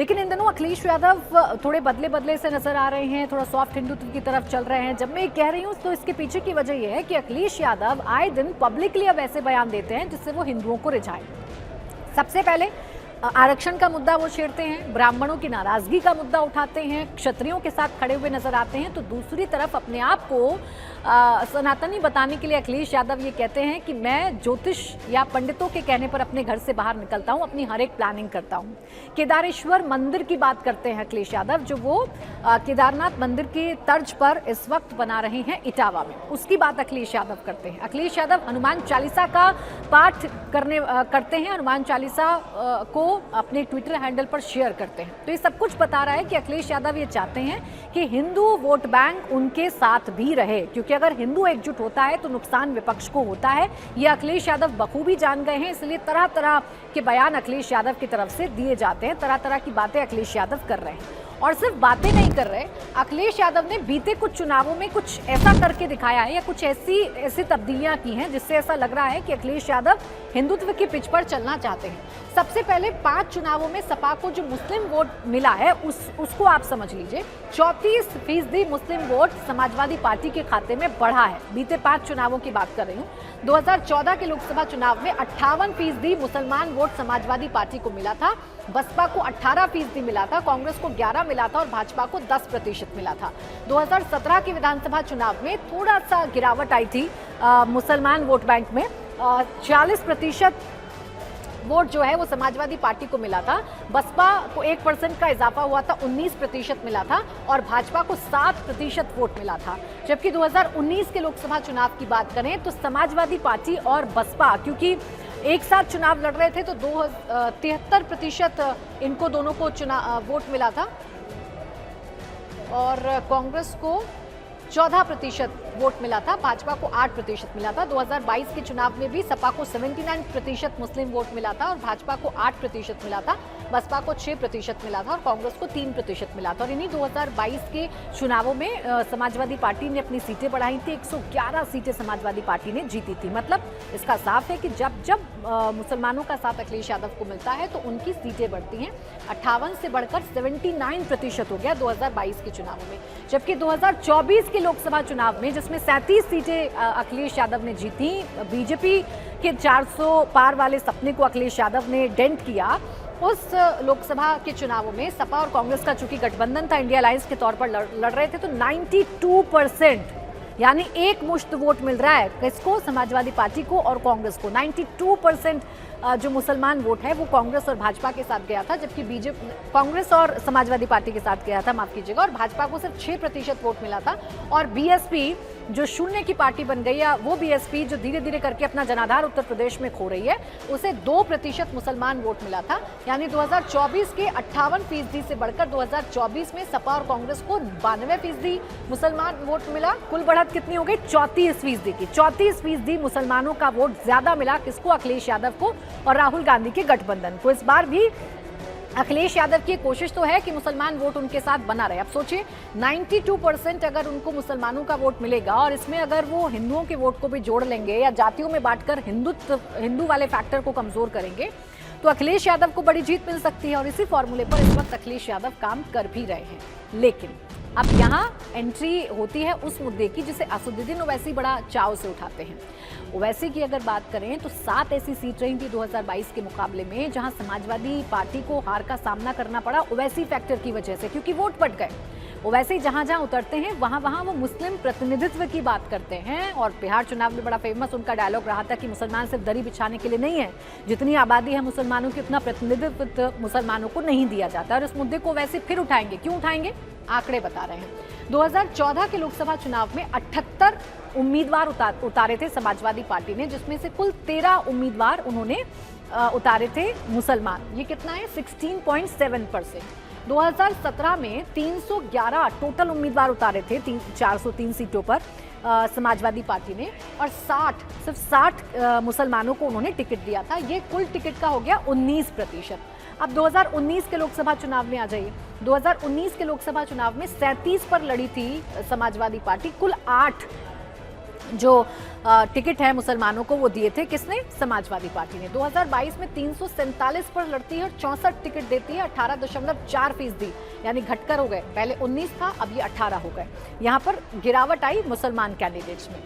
लेकिन इन दिनों अखिलेश यादव थोड़े बदले बदले से नजर आ रहे हैं, थोड़ा सॉफ्ट हिंदुत्व की तरफ चल रहे हैं। जब मैं कह रही हूँ तो इसके पीछे की वजह यह है कि अखिलेश यादव आए दिन पब्लिकली अब ऐसे बयान देते हैं जिससे वो हिंदुओं को रिझाए। सबसे पहले आरक्षण का मुद्दा वो छेड़ते हैं, ब्राह्मणों की नाराजगी का मुद्दा उठाते हैं, क्षत्रियों के साथ खड़े हुए नजर आते हैं। तो दूसरी तरफ अपने आप को सनातनी बताने के लिए अखिलेश यादव ये कहते हैं कि मैं ज्योतिष या पंडितों के कहने पर अपने घर से बाहर निकलता हूं, अपनी हर एक प्लानिंग करता हूं। केदारेश्वर मंदिर की बात करते हैं अखिलेश यादव, जो वो केदारनाथ मंदिर की तर्ज पर इस वक्त बना रहे हैं इटावा में, उसकी बात अखिलेश यादव करते हैं। अखिलेश यादव हनुमान चालीसा का पाठ करते हैं, हनुमान चालीसा को अपने ट्विटर हैंडल पर शेयर करते हैं। तो ये सब कुछ बता रहा है कि अखिलेश यादव ये चाहते हैं कि हिंदू वोट बैंक उनके साथ भी रहे, क्योंकि अगर हिंदू एकजुट होता है तो नुकसान विपक्ष को होता है। ये अखिलेश यादव बखूबी जान गए हैं, इसलिए तरह तरह के बयान अखिलेश यादव की तरफ से दिए जाते हैं, तरह तरह की बातें अखिलेश यादव कर रहे हैं। और सिर्फ बातें नहीं कर रहे, अखिलेश यादव ने बीते कुछ चुनावों में कुछ ऐसा करके दिखाया है या कुछ ऐसी तब्दीलियां की हैं जिससे ऐसा लग रहा है कि अखिलेश यादव हिंदुत्व की पिच पर चलना चाहते हैं। सबसे पहले 5 चुनावों में सपा को जो मुस्लिम वोट मिला है उसको आप समझ लीजिए। 34% मुस्लिम वोट समाजवादी पार्टी के खाते में बढ़ा है। बीते 5 चुनावों की बात कर रही हूँ। 2014 के लोकसभा चुनाव में 58% मुसलमान वोट समाजवादी पार्टी को मिला था, बसपा को 18% मिला था, कांग्रेस को 11 मिला था और भाजपा को 10% मिला था। 2017 के विधानसभा चुनाव में थोड़ा सा गिरावट आई थी मुसलमान वोट बैंक में, 40% वोट जो है वो समाजवादी पार्टी को मिला था, बसपा को 1% का इजाफा हुआ था, 19% मिला था और भाजपा को 7% वोट मिला था। जबकि 2019 के लोकसभा चुनाव की बात करें तो समाजवादी पार्टी और बसपा क्योंकि एक साथ चुनाव लड़ रहे थे तो 73% इनको दोनों को वोट मिला था और कांग्रेस को 14% वोट मिला था, भाजपा को 8% मिला था। 2022 के चुनाव में भी सपा को 79% मुस्लिम वोट मिला था और भाजपा को 8% मिला था, बसपा को 6% मिला था और कांग्रेस को 3% मिला था। और इन्हीं 2022 के चुनावों में समाजवादी पार्टी ने अपनी सीटें बढ़ाई थी, 111 सीटें समाजवादी पार्टी ने जीती थी। मतलब इसका साफ है कि जब जब मुसलमानों का साथ अखिलेश यादव को मिलता है तो उनकी सीटें बढ़ती हैं। 58 से बढ़कर 79% हो गया 2022 के चुनावों में। जबकि 2024 के लोकसभा चुनाव में जिसमें 37 सीटें अखिलेश यादव ने जीती, बीजेपी के 400 पार वाले सपने को अखिलेश यादव ने डेंट किया। उस लोकसभा के चुनावों में सपा और कांग्रेस का चूंकि गठबंधन था, इंडिया अलायंस के तौर पर लड़ रहे थे, तो 92% यानी एक मुश्त वोट मिल रहा है किसको, समाजवादी पार्टी को और कांग्रेस को। 92% जो मुसलमान वोट है वो कांग्रेस और भाजपा के साथ गया था, जबकि बीजेपी कांग्रेस और समाजवादी पार्टी के साथ गया था, माफ कीजिएगा, और भाजपा को सिर्फ 6% वोट मिला था। और बीएसपी जो शून्य की पार्टी बन गई है, वो बीएसपी जो धीरे धीरे करके अपना जनाधार उत्तर प्रदेश में खो रही है, उसे 2% मुसलमान वोट मिला था। यानी 2024 के 58% से बढ़कर 2024 में सपा और कांग्रेस को 92% मुसलमान वोट मिला। कुल बढ़त कितनी हो गई, 34% की। 34% मुसलमानों का वोट ज्यादा मिला किसको, अखिलेश यादव को और राहुल गांधी के गठबंधन को। इस बार भी अखिलेश यादव की कोशिश तो है कि मुसलमान वोट उनके साथ बना रहे। अब सोचिए 92% अगर उनको मुसलमानों का वोट मिलेगा और इसमें अगर वो हिंदुओं के वोट को भी जोड़ लेंगे या जातियों में बांटकर हिंदू वाले फैक्टर को कमजोर करेंगे तो अखिलेश यादव को बड़ी जीत मिल सकती है। और इसी फॉर्मूले पर इस वक्त अखिलेश यादव काम कर भी रहे हैं। लेकिन अब यहाँ एंट्री होती है उस मुद्दे की जिसे असदुद्दीन ओवैसी बड़ा चाव से उठाते हैं। ओवैसी की अगर बात करें तो 7 ऐसी सीट रही थी 2022 के मुकाबले में जहां समाजवादी पार्टी को हार का सामना करना पड़ा ओवैसी फैक्टर की वजह से, क्योंकि वोट बट गए। ओवैसी जहां जहां उतरते हैं वहां वहां वो मुस्लिम प्रतिनिधित्व की बात करते हैं। और बिहार चुनाव में बड़ा फेमस उनका डायलॉग रहा था कि मुसलमान सिर्फ दरी बिछाने के लिए नहीं है, जितनी आबादी है मुसलमानों की उतना प्रतिनिधित्व मुसलमानों को नहीं दिया जाता। और इस मुद्दे को वैसे फिर उठाएंगे, क्यों उठाएंगे, आंकड़े बता रहे हैं। 2014 के लोकसभा चुनाव में 78 उम्मीदवार उतारे थे समाजवादी पार्टी ने, जिसमें से कुल 13 उम्मीदवार उन्होंने उतारे थे मुसलमान। ये कितना है, 16.7%। 2017 में 311 टोटल उम्मीदवार उतारे थे 403 सीटों पर समाजवादी पार्टी ने, और सिर्फ 60 मुसलमानों को उन्होंने टिकट दिया था। ये कुल टिकट का हो गया 19%। अब 2019 के लोकसभा चुनाव में आ जाइए। 2019 के लोकसभा चुनाव में 37 पर लड़ी थी समाजवादी पार्टी, कुल 8 जो टिकट है मुसलमानों को वो दिए थे किसने? समाजवादी पार्टी ने। 2022 में 347 पर लड़ती है और 64 टिकट देती है, 18.4%, यानी घटकर हो गए। पहले 19 था, अब ये 18 हो गए। यहाँ पर गिरावट आई मुसलमान कैंडिडेट्स में।